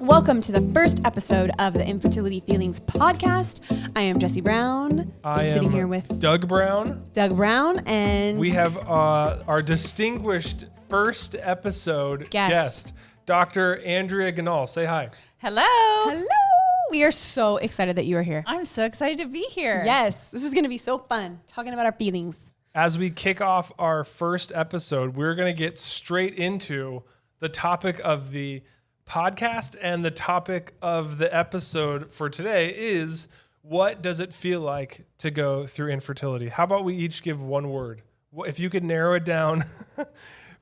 Welcome to the first episode of the Infertility Feelings podcast. I am Jessie Brown, sitting here with Doug Brown. And we have our distinguished first episode guest, Dr. Andrea Ganahl. Say hi. Hello. Hello. We are so excited that you are here. I'm so excited to be here. Yes, this is going to be so fun, talking about our feelings. As we kick off our first episode, we're going to get straight into the topic of the podcast, and the topic of the episode for today is, what does it feel like to go through infertility? How about we each give one word? If you could narrow it down,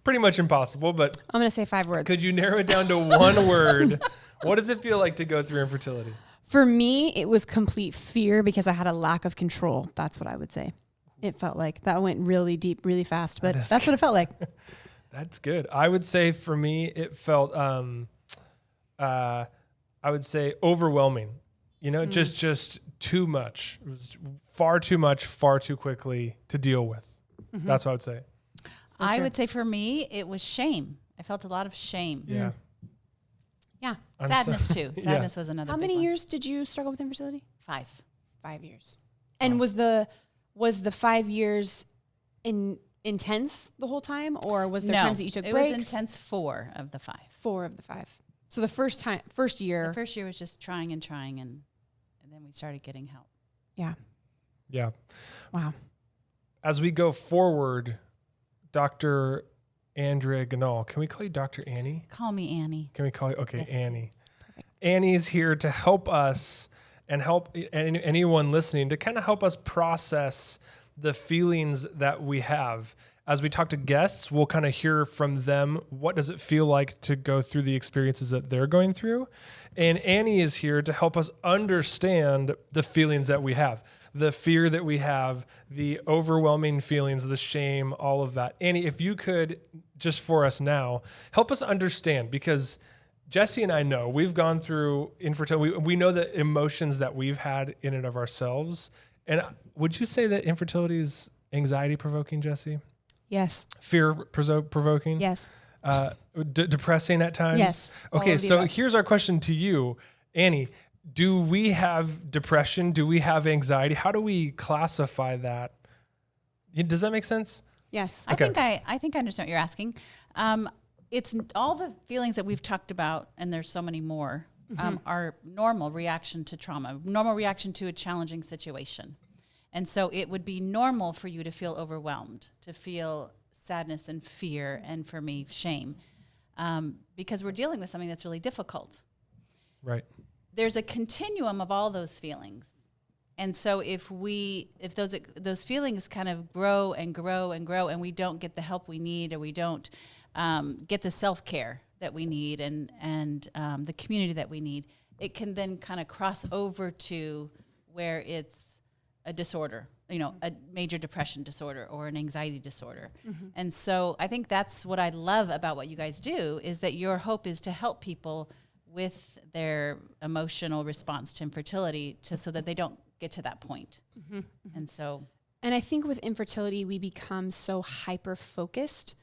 pretty much impossible, but I'm going to say 5 words. Could you narrow it down to one word? What does it feel like to go through infertility? For me, it was complete fear because I had a lack of control. That's what I would say. It felt like that went really deep, really fast, but that's what it felt like. That's good. I would say for me, it felt, I would say overwhelming, just too much. It was far too much, far too quickly to deal with. Mm-hmm. That's what I would say. I would say for me, it was shame. I felt a lot of shame. Yeah. Yeah. Sadness too. Sadness was another How big many one. years did you struggle with infertility? 5. 5 years. And was the 5 years intense the whole time, or was there times that you took breaks? It was intense 4 of the 5. 4 of the 5. So the first year. The first year was just trying, and then we started getting help. Yeah. Yeah. Wow. As we go forward, Dr. Andrea Ganahl, can we call you Dr. Annie? Call me Annie. Can we call you? Okay, Yes, Annie. Perfect. Annie's here to help us and help anyone listening to kind of help us process the feelings that we have. As we talk to guests, we'll kind of hear from them, what does it feel like to go through the experiences that they're going through? And Annie is here to help us understand the feelings that we have, the fear that we have, the overwhelming feelings, the shame, all of that. Annie, if you could, just for us now, help us understand, because Jessie and I know we've gone through infertility. We know the emotions that we've had in and of ourselves. And would you say that infertility is anxiety provoking, Jessie? Yes. Fear provoking? Yes. Depressing at times? Yes. Okay, so here's our question to you, Annie. Do we have depression? Do we have anxiety? How do we classify that? Does that make sense? Yes. Okay. I think I understand what you're asking. It's all the feelings that we've talked about, and there's so many more, are normal reaction to trauma, normal reaction to a challenging situation. And so it would be normal for you to feel overwhelmed, to feel sadness and fear, and for me, shame, because we're dealing with something that's really difficult. Right. There's a continuum of all those feelings. And so if those feelings kind of grow and grow and grow, and we don't get the help we need, or we don't get the self-care that we need, and the community that we need, it can then kind of cross over to where it's a disorder, a major depression disorder or an anxiety disorder. Mm-hmm. And so I think that's what I love about what you guys do, is that your hope is to help people with their emotional response to infertility, so that they don't get to that point. Mm-hmm. And I think with infertility, we become so hyper-focused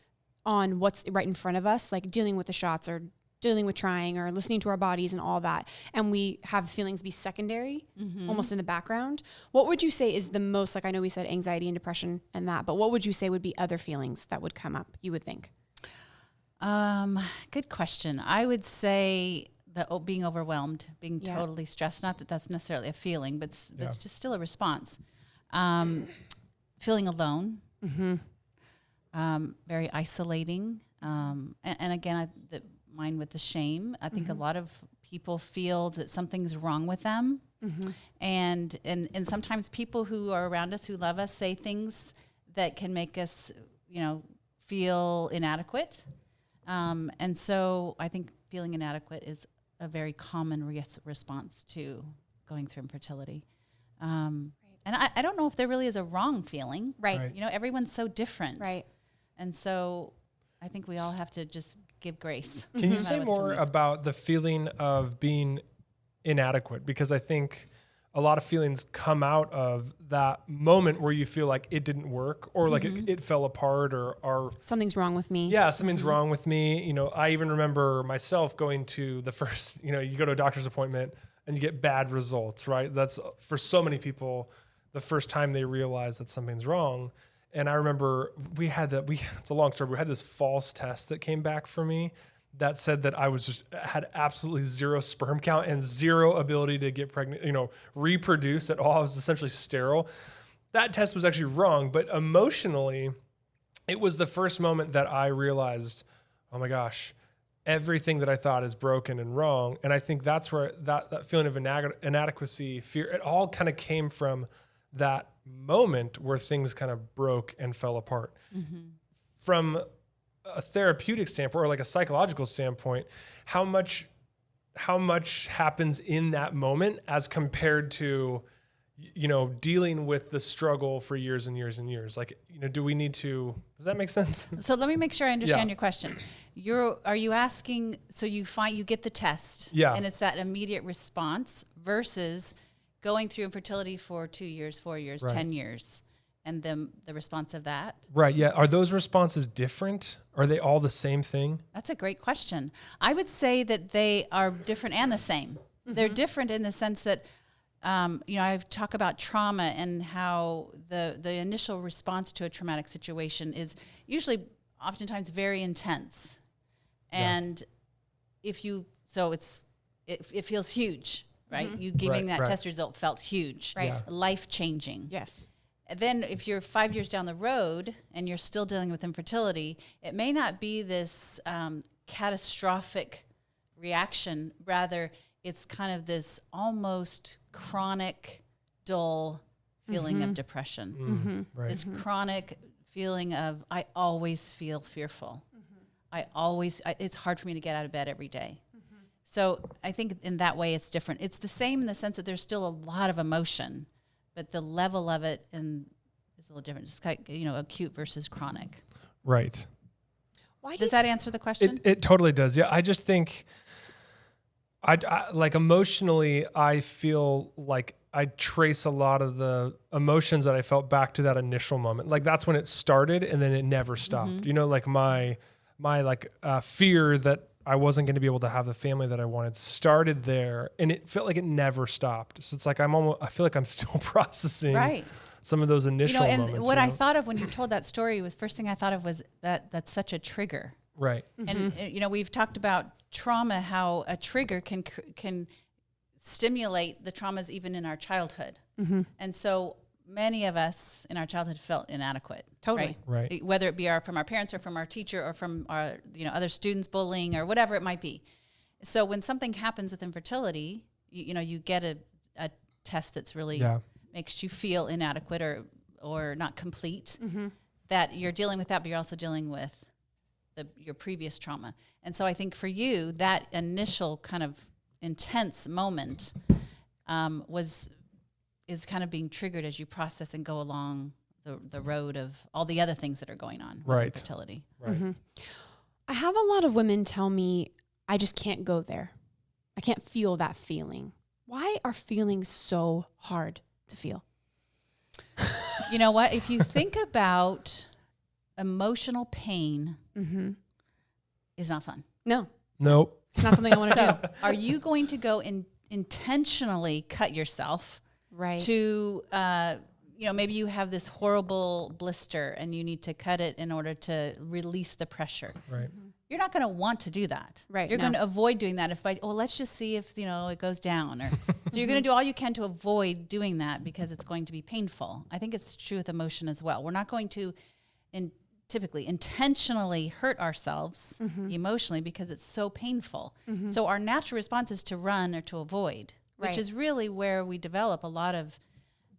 on what's right in front of us, like dealing with the shots or dealing with trying or listening to our bodies and all that. And we have feelings be secondary, almost in the background. What would you say is the most, like I know we said anxiety and depression and that, but what would you say would be other feelings that would come up, you would think? Good question. I would say being overwhelmed, being totally stressed. Not that that's necessarily a feeling, but it's just still a response. Feeling alone, very isolating. And again, mine with the shame. I think a lot of people feel that something's wrong with them. And sometimes people who are around us, who love us, say things that can make us, feel inadequate. And so I think feeling inadequate is a very common response to going through infertility. And I don't know if there really is a wrong feeling. Right. Everyone's so different. Right. And so I think we all have to just give grace. Can you say more about the feeling of being inadequate? Because I think a lot of feelings come out of that moment where you feel like it didn't work or like it fell apart or Something's wrong with me. yeah, something's wrong with me. You know, I even remember myself going to the first, you know, you go to a doctor's appointment and you get bad results, right? That's for so many people, the first time they realize that something's wrong. And I remember it's a long story, we had this false test that came back for me that said that I had absolutely zero sperm count and zero ability to get pregnant, you know, reproduce at all. I was essentially sterile. That test was actually wrong, but emotionally, it was the first moment that I realized, oh my gosh, everything that I thought is broken and wrong. And I think that's where that feeling of inadequacy, fear, it all kind of came from that moment where things kind of broke and fell apart. From a therapeutic standpoint or like a psychological standpoint, how much happens in that moment as compared to, you know, dealing with the struggle for years and years and years? Like, you know, does that make sense? So let me make sure I understand your question. Are you asking, so you get the test and it's that immediate response versus going through infertility for 2 years, 4 years, 10 years, and then the response of that? Right. Yeah. Are those responses different? Are they all the same thing? That's a great question. I would say that they are different and the same. They're different in the sense that, you know, I've talked about trauma and how the initial response to a traumatic situation is usually oftentimes very intense. And it feels huge, right? You giving that test result felt huge, life-changing. Yes. And then if you're 5 years down the road and you're still dealing with infertility, it may not be this catastrophic reaction. Rather, it's kind of this almost chronic, dull feeling of depression. This chronic feeling of, I always feel fearful. It's hard for me to get out of bed every day. So I think in that way it's different. It's the same in the sense that there's still a lot of emotion, but the level of it is a little different. It's kind of, you know, acute versus chronic. Right. Does that answer the question? It totally does. Yeah. I just think I like emotionally, I feel like I trace a lot of the emotions that I felt back to that initial moment. Like that's when it started and then it never stopped. You know, like my fear that I wasn't going to be able to have the family that I wanted started there, and it felt like it never stopped. So it's like I feel like I'm still processing some of those initial moments. And what I thought of when you told that story was, first thing I thought of was that's such a trigger. Right. And you know, we've talked about trauma, how a trigger can stimulate the traumas even in our childhood. And so many of us in our childhood felt inadequate. Totally. Right. Whether it be from our parents or from our teacher or from our, you know, other students bullying or whatever it might be. So when something happens with infertility, you know, you get a test that's really makes you feel inadequate or not complete, that you're dealing with that, but you're also dealing with your previous trauma. And so I think for you, that initial kind of intense moment is kind of being triggered as you process and go along the road of all the other things that are going on with infertility. Right. I have a lot of women tell me, I just can't go there. I can't feel that feeling. Why are feelings so hard to feel? You know what? If you think about emotional pain, is not fun. No. Nope. It's not something I want to do. Are you going to go intentionally cut yourself to, you know, maybe you have this horrible blister and you need to cut it in order to release the pressure. Right. You're not going to want to do that. Right. You're going to avoid doing that. Let's just see if, you know, it goes down. Or so you're going to do all you can to avoid doing that because it's going to be painful. I think it's true with emotion as well. We're not going to typically intentionally hurt ourselves emotionally because it's so painful. So our natural response is to run or to avoid, which is really where we develop a lot of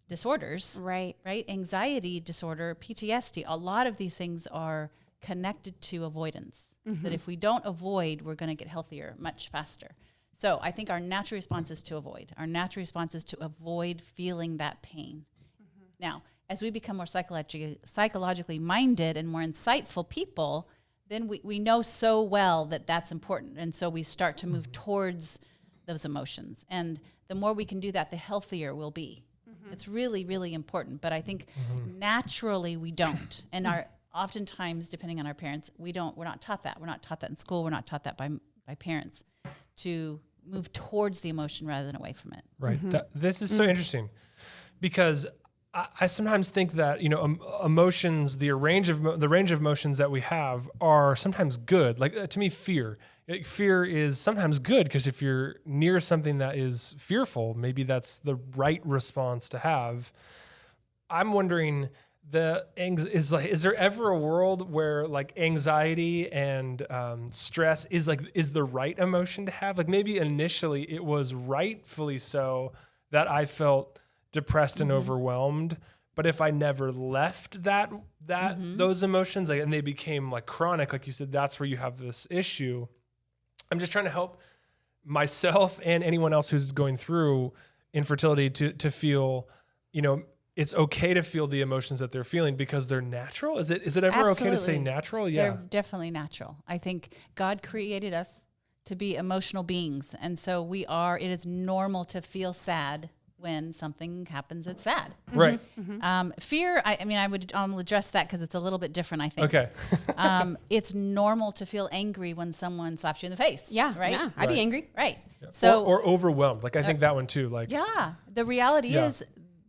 disorders. Right. Anxiety disorder, PTSD, a lot of these things are connected to avoidance. That if we don't avoid, we're going to get healthier much faster. So I think our natural response is to avoid. Our natural response is to avoid feeling that pain. Now, as we become more psychologically minded and more insightful people, then we know so well that that's important. And so we start to move towards those emotions. And the more we can do that, the healthier we'll be. It's really, really important. But I think naturally we don't. And oftentimes, depending on our parents, we're not taught that. We're not taught that in school. We're not taught that by parents to move towards the emotion rather than away from it. Right. This is so interesting because I sometimes think that, emotions, the range of emotions that we have are sometimes good. Like to me, fear is sometimes good because if you're near something that is fearful, maybe that's the right response to have. I'm wondering, is there ever a world where like anxiety and stress is the right emotion to have? Like maybe initially it was rightfully so that I felt depressed and overwhelmed, but if I never left those emotions, and they became like chronic, like you said, that's where you have this issue. I'm just trying to help myself and anyone else who's going through infertility to feel, it's okay to feel the emotions that they're feeling because they're natural. Is it ever Absolutely. okay to say natural? Yeah, they're definitely natural. I think God created us to be emotional beings, and so it is normal to feel sad when something happens that's sad. Right. Fear, I'll address that because it's a little bit different, I think. Okay. It's normal to feel angry when someone slaps you in the face. Yeah. Right? Yeah. I'd be angry. Right. Yeah. So or overwhelmed. Like I think that one too. Like yeah, the reality is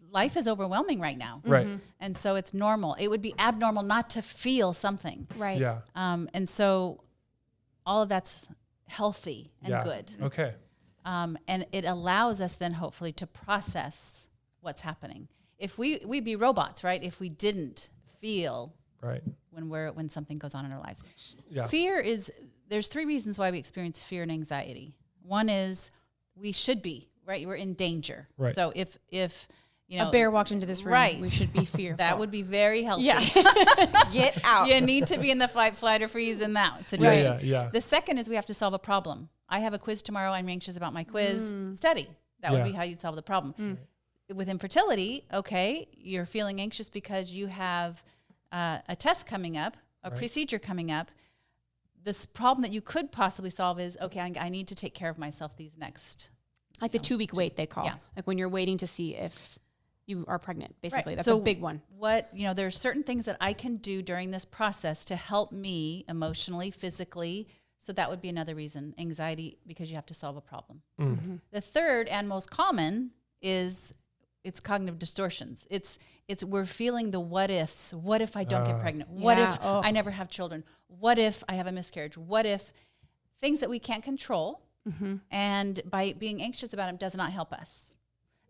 life is overwhelming right now. Right. And so it's normal. It would be abnormal not to feel something. Right. Yeah. And so all of that's healthy and good. Okay. And it allows us then hopefully to process what's happening. If we'd be robots, right? If we didn't feel Right. when something goes on in our lives. Yeah. There's 3 reasons why we experience fear and anxiety. One is we should be, right? We're in danger. Right. So if A bear walked into this room, right. we should be fearful. that would be very healthy. Yeah. Get out. You need to be in the fight, flight, or freeze in that situation. Yeah. The second is we have to solve a problem. I have a quiz tomorrow. I'm anxious about my quiz. Study. That would be how you'd solve the problem. With infertility, okay, you're feeling anxious because you have a test coming up, a procedure coming up. This problem that you could possibly solve is, okay, I need to take care of myself these next. Like the 2-week wait they call. Yeah. Like when you're waiting to see if you are pregnant, basically. Right. That's So a big one. There are certain things that I can do during this process to help me emotionally, physically. So that would be another reason, anxiety, because you have to solve a problem. The third and most common is it's cognitive distortions. It's we're feeling the what ifs. What if I don't get pregnant? What if I never have children? What if I have a miscarriage? What if things that we can't control? And by being anxious about them does not help us.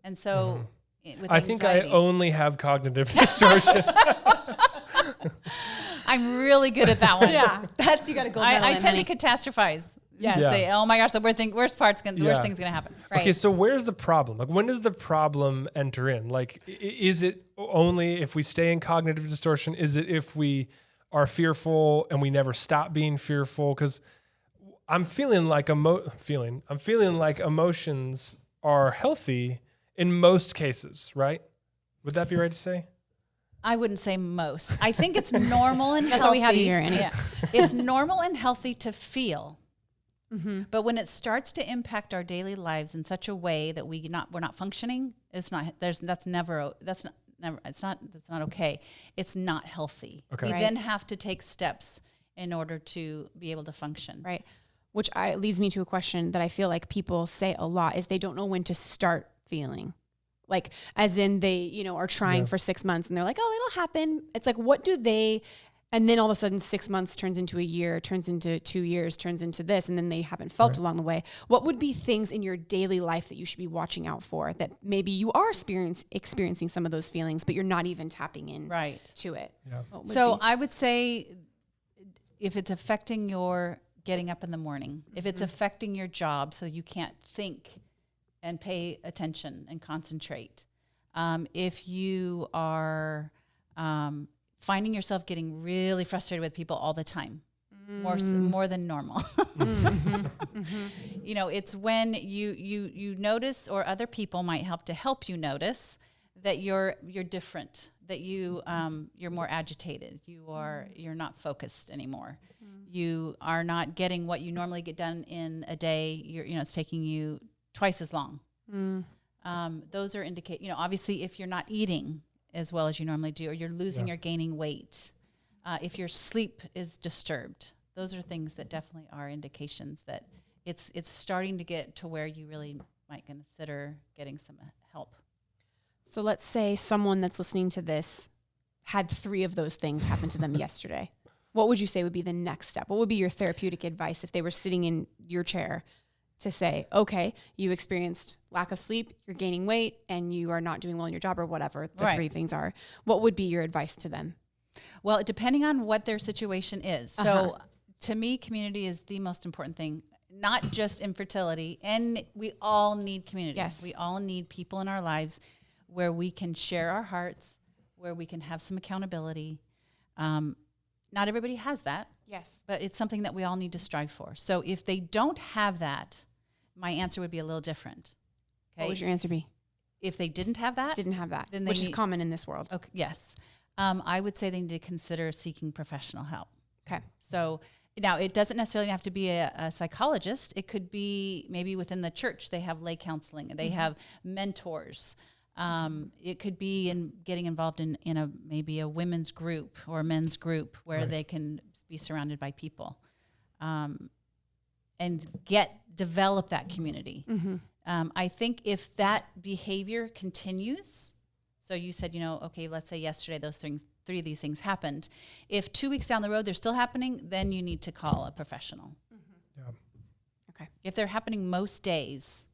And so with I think anxiety, I only have cognitive distortion. I'm really good at that one. That's, you got to go. I tend to catastrophize. Yes. Yeah. Say, oh my gosh, the worst thing's gonna happen. Right. Okay, so where's the problem? Like, when does the problem enter in? Like, is it only if we stay in cognitive distortion? Is it if we are fearful and we never stop being fearful? Because I'm feeling like emotions are healthy in most cases, right? Would that be right to say? I wouldn't say most. I think it's normal and That's healthy. what we have here, Annie. Yeah. It's normal and healthy to feel. But when it starts to impact our daily lives in such a way that we're not functioning, it's not okay. It's not healthy. Okay. We Right. then have to take steps in order to be able to function. Right. Which leads me to a question that I feel like people say a lot is they don't know when to start feeling. Like, as in they, are trying for 6 months and they're like, oh, it'll happen. It's like, and then all of a sudden 6 months turns into a year, turns into 2 years, turns into this, and then they haven't felt along the way. What would be things in your daily life that you should be watching out for that maybe you are experiencing some of those feelings, but you're not even tapping in to it? Yeah. So I would say if it's affecting your getting up in the morning, if it's affecting your job so you can't think and pay attention and concentrate, if you are finding yourself getting really frustrated with people all the time, more than normal. It's when you notice, or other people might help to help you notice that you're different, that you're more agitated, you're not focused anymore. You are not getting what you normally get done in a day. It's taking you twice as long. Those are obviously if you're not eating as well as you normally do, or you're losing or gaining weight, if your sleep is disturbed, those are things that definitely are indications that it's starting to get to where you really might consider getting some help. So let's say someone that's listening to this had 3 of those things happen to them yesterday. What would you say would be the next step? What would be your therapeutic advice if they were sitting in your chair to say, okay, you experienced lack of sleep, you're gaining weight, and you are not doing well in your job or whatever the 3 things are. What would be your advice to them? Well, depending on what their situation is. So to me, community is the most important thing, not just infertility. And we all need community. Yes. We all need people in our lives where we can share our hearts, where we can have some accountability. Not everybody has that. Yes. But it's something that we all need to strive for. So if they don't have that, my answer would be a little different. Okay? What would your answer be? If they didn't have that? Didn't have that, then which is common in this world. Okay, yes. I would say they need to consider seeking professional help. Okay. So now it doesn't necessarily have to be a psychologist. It could be maybe within the church. They have lay counseling. They have mentors. It could be in getting involved in maybe a women's group or a men's group where they can be surrounded by people, and develop that community. I think if that behavior continues, so you said, okay, let's say yesterday those 3 of these things happened. If 2 weeks down the road they're still happening, then you need to call a professional. Yeah. Okay. If they're happening most days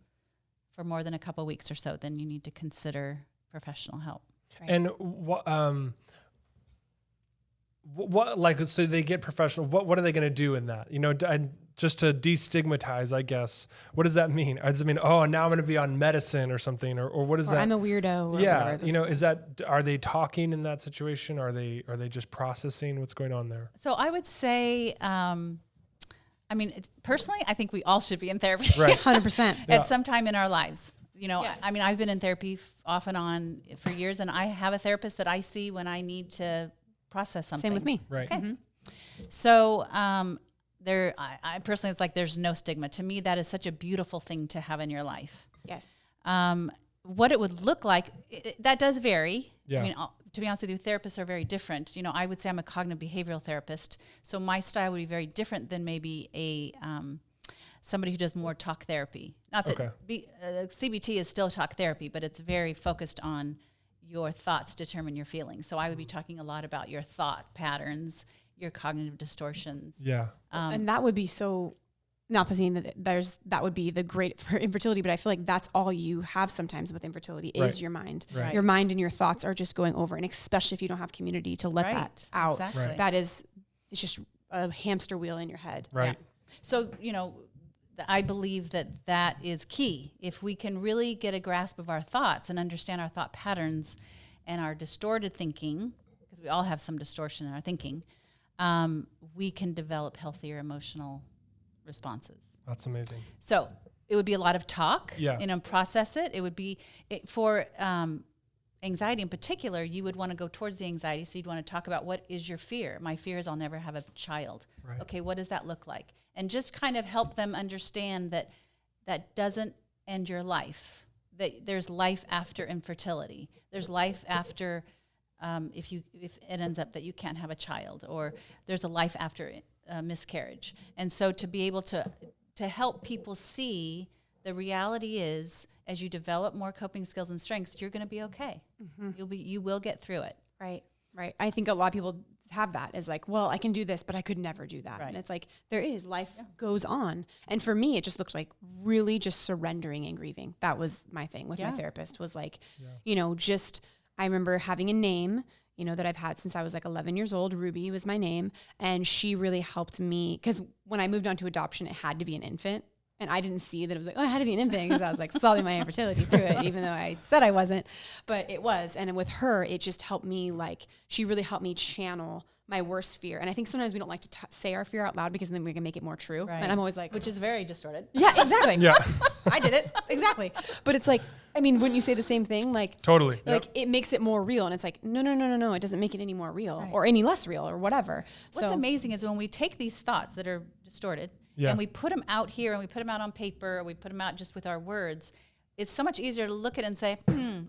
for more than a couple of weeks or so, then you need to consider professional help. Right. And what like, so they get professional, what are they going to do in that? Just to destigmatize, I guess. What does that mean? Does it mean, now I'm going to be on medicine or something, or what is that? I'm a weirdo. Or Yeah. whatever. Are they talking in that situation? Are they just processing what's going on there? So I would say, personally, I think we all should be in therapy. Right. 100%. At some time in our lives. Yes. I've been in therapy off and on for years, and I have a therapist that I see when I need to process something. Same with me. Right. Okay. So, I personally, it's like there's no stigma. To me, that is such a beautiful thing to have in your life. Yes. What it would look like, that does vary. Yeah. To be honest with you, therapists are very different. I would say I'm a cognitive behavioral therapist, so my style would be very different than maybe somebody who does more talk therapy. Not that CBT is still talk therapy, but it's very focused on your thoughts determine your feelings. So I would be talking a lot about your thought patterns, your cognitive distortions. Yeah. And that would be so, not the saying that that would be the great for infertility, but I feel like that's all you have sometimes with infertility is your mind. Right. Your mind and your thoughts are just going over, and especially if you don't have community to let that out. Exactly. Right. That is, it's just a hamster wheel in your head. Right. Yeah. So, I believe that is key. If we can really get a grasp of our thoughts and understand our thought patterns and our distorted thinking, because we all have some distortion in our thinking, we can develop healthier emotional responses. That's amazing. So it would be a lot of talk, process it. It would be for anxiety in particular, you would want to go towards the anxiety. So you'd want to talk about, what is your fear? My fear is I'll never have a child. Right. Okay, what does that look like? And just kind of help them understand that that doesn't end your life, that there's life after infertility. There's life after if it ends up that you can't have a child, or there's a life after miscarriage. And so to be able to help people see the reality is, as you develop more coping skills and strengths, you're going to be okay. Mm-hmm. You will get through it. Right. I think a lot of people have that as like, well, I can do this, but I could never do that. Right. And it's like, life goes on. And for me, it just looked like really just surrendering and grieving. That was my thing with my therapist, was like, I remember having a name, that I've had since I was like 11 years old. Ruby was my name. And she really helped me, because when I moved on to adoption, it had to be an infant. And I didn't see that it was like, I had to be an infant, because I was like solving my infertility through it, even though I said I wasn't, but it was. And with her, it just helped me, she really helped me channel my worst fear. And I think sometimes we don't like to say our fear out loud, because then we can make it more true. Right. And I'm always like, which is very distorted. yeah, exactly. Yeah. I did it. Exactly. But it's like, wouldn't you say the same thing? Totally. It makes it more real. And it's like, no. It doesn't make it any more real or any less real or whatever. What's amazing is when we take these thoughts that are distorted and we put them out here and we put them out on paper, or we put them out just with our words, it's so much easier to look at it and say,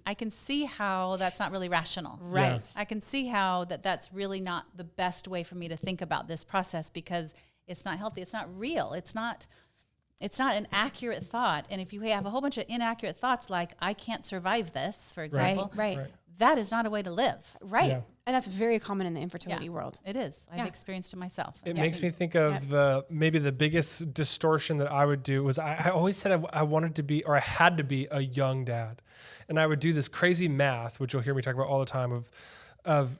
I can see how that's not really rational. Right. Yes. I can see how that's really not the best way for me to think about this process, because it's not healthy. It's not real. It's not an accurate thought. And if you have a whole bunch of inaccurate thoughts, like I can't survive this, for example, Right. that is not a way to live. Right. Yeah. And that's very common in the infertility world. It is. Yeah. I've experienced it myself. It makes me think of maybe the biggest distortion that I would do was I always said I wanted to be, or I had to be, a young dad. And I would do this crazy math, which you'll hear me talk about all the time, of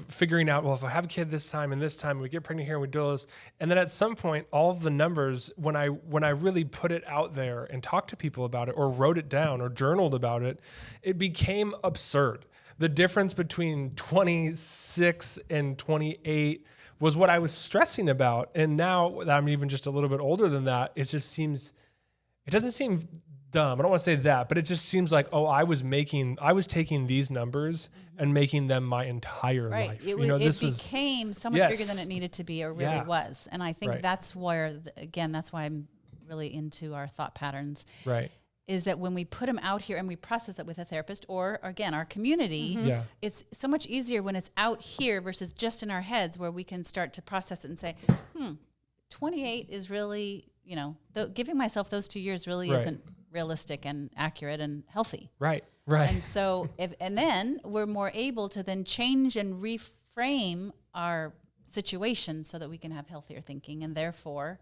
figuring out, well, if I have a kid this time and this time, we get pregnant here and we do this. And then at some point, all of the numbers, when I really put it out there and talked to people about it, or wrote it down or journaled about it, it became absurd. The difference between 26 and 28 was what I was stressing about. And now that I'm even just a little bit older than that, it doesn't seem dumb. I don't want to say that, but it just seems like, I was taking these numbers and making them my entire life. It became so much bigger than it needed to be, or really was. And I think that's where, again, that's why I'm really into our thought patterns. Right. Is that when we put them out here and we process it with a therapist, or again, our community, it's so much easier when it's out here versus just in our heads, where we can start to process it and say, 28 is really, giving myself those 2 years really isn't realistic and accurate and healthy. Right. And so, and then we're more able to then change and reframe our situation so that we can have healthier thinking, and therefore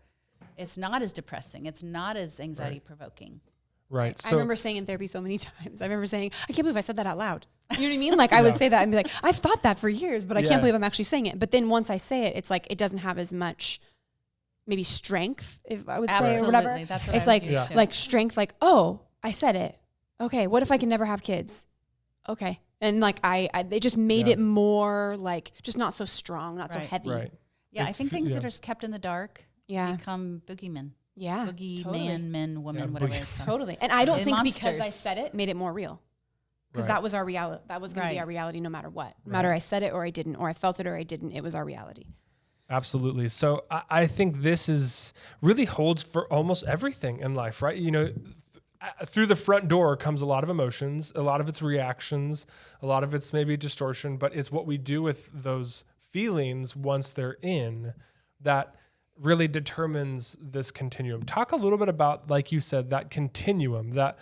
it's not as depressing. It's not as anxiety provoking. Right. I remember saying in therapy so many times, I remember saying, I can't believe I said that out loud. You know what I mean? Like I would say that and be like, I've thought that for years, but I can't believe I'm actually saying it. But then once I say it, it's like, it doesn't have as much maybe strength, if I would say, or whatever. That's what it's like strength, like, I said it. Okay. What if I can never have kids? Okay. And like, they just made it more like, just not so strong, not so heavy. Right. Yeah. I think things that are kept in the dark become boogeymen. Yeah. Men, woman, whatever it's called. Totally. And I don't think monsters. because I said it made it more real. Because that was our reality. That was going to be our reality no matter what. No matter I said it or I didn't, or I felt it or I didn't, it was our reality. Absolutely. So I think this really holds for almost everything in life, right? Through the front door comes a lot of emotions, a lot of it's reactions, a lot of it's maybe distortion, but it's what we do with those feelings once they're in that really determines this continuum. Talk a little bit about, like you said, that continuum, that,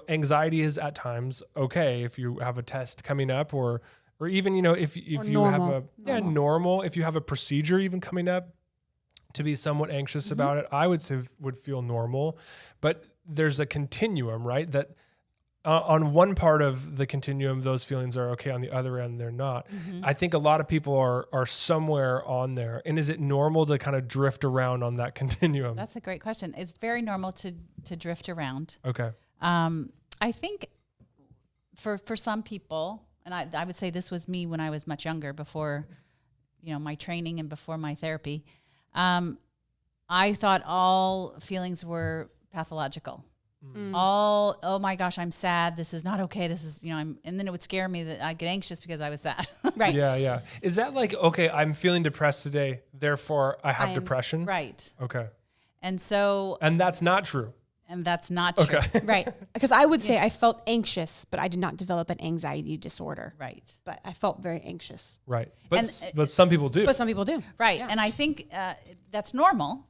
anxiety is at times okay if you have a test coming up, or even, if you have normal, if you have a procedure even coming up, to be somewhat anxious about it, I would say would feel normal. But there's a continuum, right? That on one part of the continuum, those feelings are okay. On the other end, they're not. I think a lot of people are somewhere on there. And is it normal to kind of drift around on that continuum? That's a great question. It's very normal to drift around. Okay. I think for some people, and I would say this was me when I was much younger, before, my training and before my therapy, I thought all feelings were pathological. Oh my gosh, I'm sad. This is not okay. This is, and then it would scare me that I'd get anxious because I was sad. Right. Yeah. Is that like, okay, I'm feeling depressed today, therefore I have depression? Right. Okay. And that's not true. And that's not true. Okay. Right. Because I would say I felt anxious, but I did not develop an anxiety disorder. Right. But I felt very anxious. Right. But some people do. But some people do. Right. Yeah. And I think that's normal.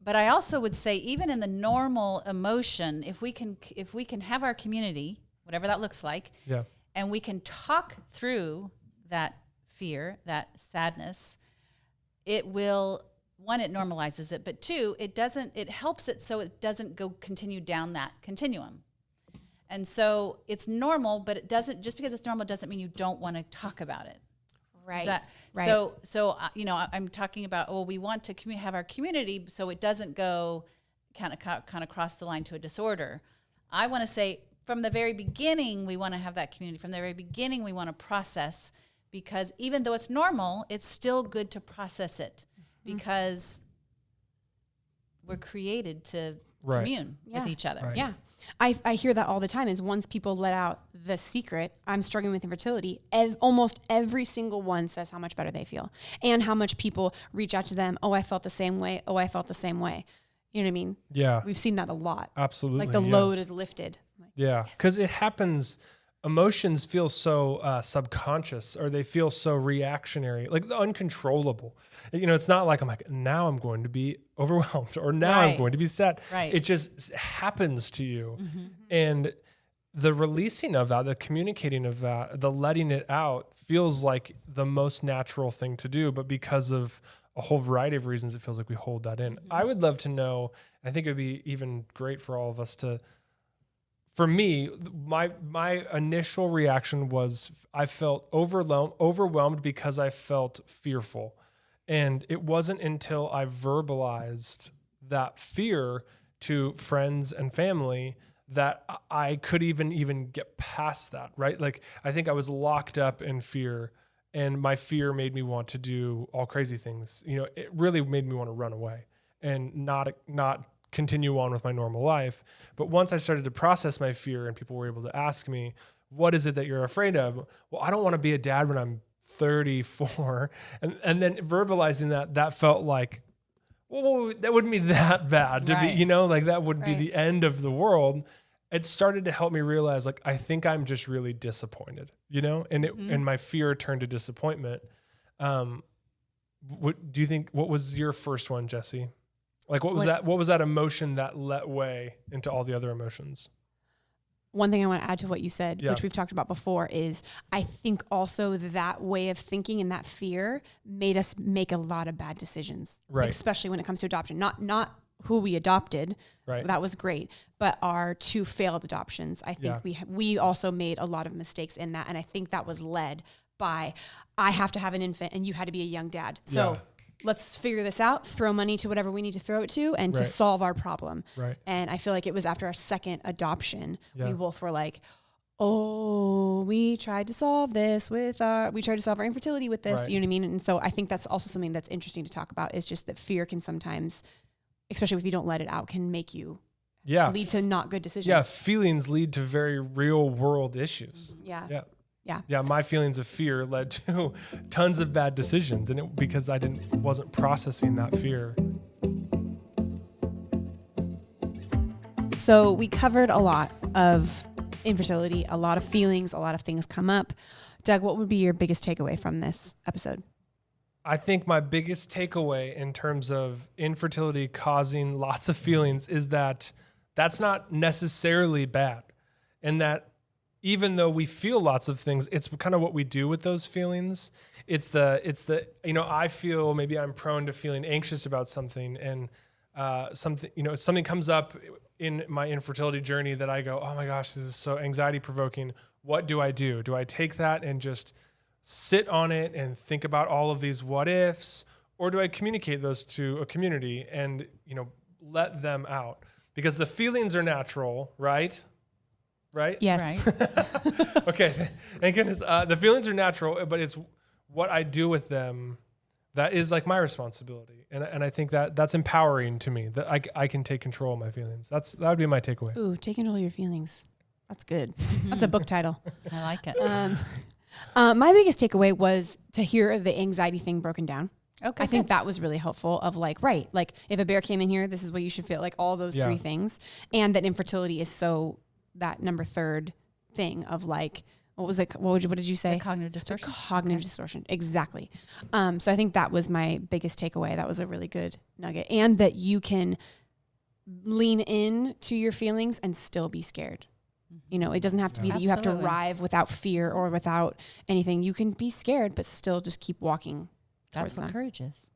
But I also would say, even in the normal emotion, if we can have our community, whatever that looks like, and we can talk through that fear, that sadness, it will, one, it normalizes it, but two, it helps it so it doesn't continue down that continuum. And so it's normal, but it doesn't, just because it's normal doesn't mean you don't want to talk about it. Right. Right. So I'm talking about, we want to have our community so it doesn't go kind of cross the line to a disorder. I want to say from the very beginning, we want to have that community. From the very beginning, we want to process, because even though it's normal, it's still good to process it, because we're created to commune Yeah. with each other. Right. Yeah. I hear that all the time is once people let out the secret, I'm struggling with infertility, almost every single one says how much better they feel and how much people reach out to them. Oh, I felt the same way. Oh, I felt the same way. You know what I mean? Yeah. We've seen that a lot. Absolutely. Like the load is lifted. Yeah. Because it happens. Emotions feel so subconscious, or they feel so reactionary, like uncontrollable. You know, it's not like I'm like, now I'm going to be overwhelmed, or now I'm Right. going to be sad. Right. It just happens to you. And the releasing of that, the communicating of that, the letting it out feels like the most natural thing to do. But because of a whole variety of reasons, it feels like we hold that in. I would love to know, I think it would be even great for all of us to, for me, my initial reaction was I felt overwhelmed because I felt fearful. And it wasn't until I verbalized that fear to friends and family that I could even get past that, right? Like, I think I was locked up in fear, and my fear made me want to do all crazy things. You know, it really made me want to run away and not continue on with my normal life. But once I started to process my fear and people were able to ask me, what is it that you're afraid of? Well, I don't want to be a dad when I'm 34. And then verbalizing that felt like, well, that wouldn't be that bad to be, Right. you know, like that would be Right. the end of the world. It started to help me realize, like, I think I'm just really disappointed, you know, and and my fear turned to disappointment. What do you think, what was your first one, Jesse? Like, what was that emotion that let way into all the other emotions? One thing I want to add to what you said, Yeah. which we've talked about before, is I think also that way of thinking and that fear made us make a lot of bad decisions, Right. especially when it comes to adoption. Not who we adopted, Right. that was great, but our two failed adoptions. I think we also made a lot of mistakes in that, and I think that was led by I have to have an infant, and you had to be a young dad. So Yeah. let's figure this out, throw money to whatever we need to throw it to, and to Right. solve our problem. Right. And I feel like it was after our second adoption, Yeah. we both were like, oh, we tried to solve our infertility with this, Right. you know what I mean? And so I think that's also something that's interesting to talk about, is just that fear can sometimes, especially if you don't let it out, can make you lead to not good decisions. Yeah. Feelings lead to very real world issues. Yeah. Yeah. Yeah. Yeah. My feelings of fear led to tons of bad decisions, and because I wasn't processing that fear. So we covered a lot of infertility, a lot of feelings, a lot of things come up. Doug, what would be your biggest takeaway from this episode? I think my biggest takeaway in terms of infertility causing lots of feelings is that that's not necessarily bad. And that even though we feel lots of things, it's kind of what we do with those feelings. It's the, you know, I feel maybe I'm prone to feeling anxious about something, and something comes up in my infertility journey that I go, oh my gosh, this is so anxiety provoking. What do? Do I take that and just sit on it and think about all of these what ifs, or do I communicate those to a community and, you know, let them out? Because the feelings are natural, right? Right? Yes. Right. Okay. Thank goodness. The feelings are natural, but it's what I do with them that is like my responsibility. And I think that's empowering to me, that I can take control of my feelings. That would be my takeaway. Ooh, take control of your feelings. That's good. That's a book title. I like it. My biggest takeaway was to hear the anxiety thing broken down. Okay. I think that was really helpful, of like, right, like if a bear came in here, this is what you should feel, like all those Yeah. three things. And that infertility is so that number third thing of like, what did you say? cognitive distortion. Cognitive distortion. Exactly. So I think that was my biggest takeaway. That was a really good nugget. And that you can lean in to your feelings and still be scared. You know, it doesn't have to be that you have to Absolutely. arrive without fear or without anything. You can be scared, but still just keep walking. That's towards what that. courage is.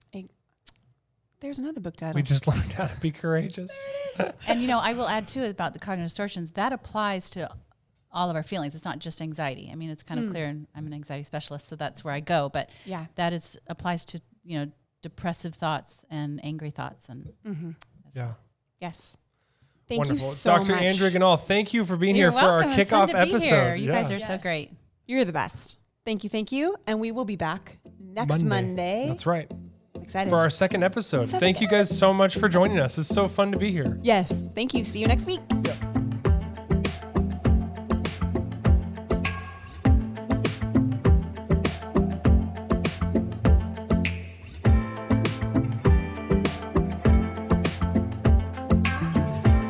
There's another book title. We just learned how to be courageous. And, you know, I will add too about the cognitive distortions. That applies to all of our feelings. It's not just anxiety. I mean, it's kind of clear, and I'm an anxiety specialist, so that's where I go. But Yeah. that applies to, you know, depressive thoughts and angry thoughts. And Yeah. Yes. Thank Wonderful. you so Dr. much. Andrea Ganahl, thank you for being You're here for our welcome. It's fun kickoff to be episode. here. You guys Yeah. are so great. You're the best. Thank you. And we will be back next Monday. That's right. Excited. for our second episode. Thank you guys so much for joining us. It's so fun to be here. Yes. Thank you. See you next week. Yeah.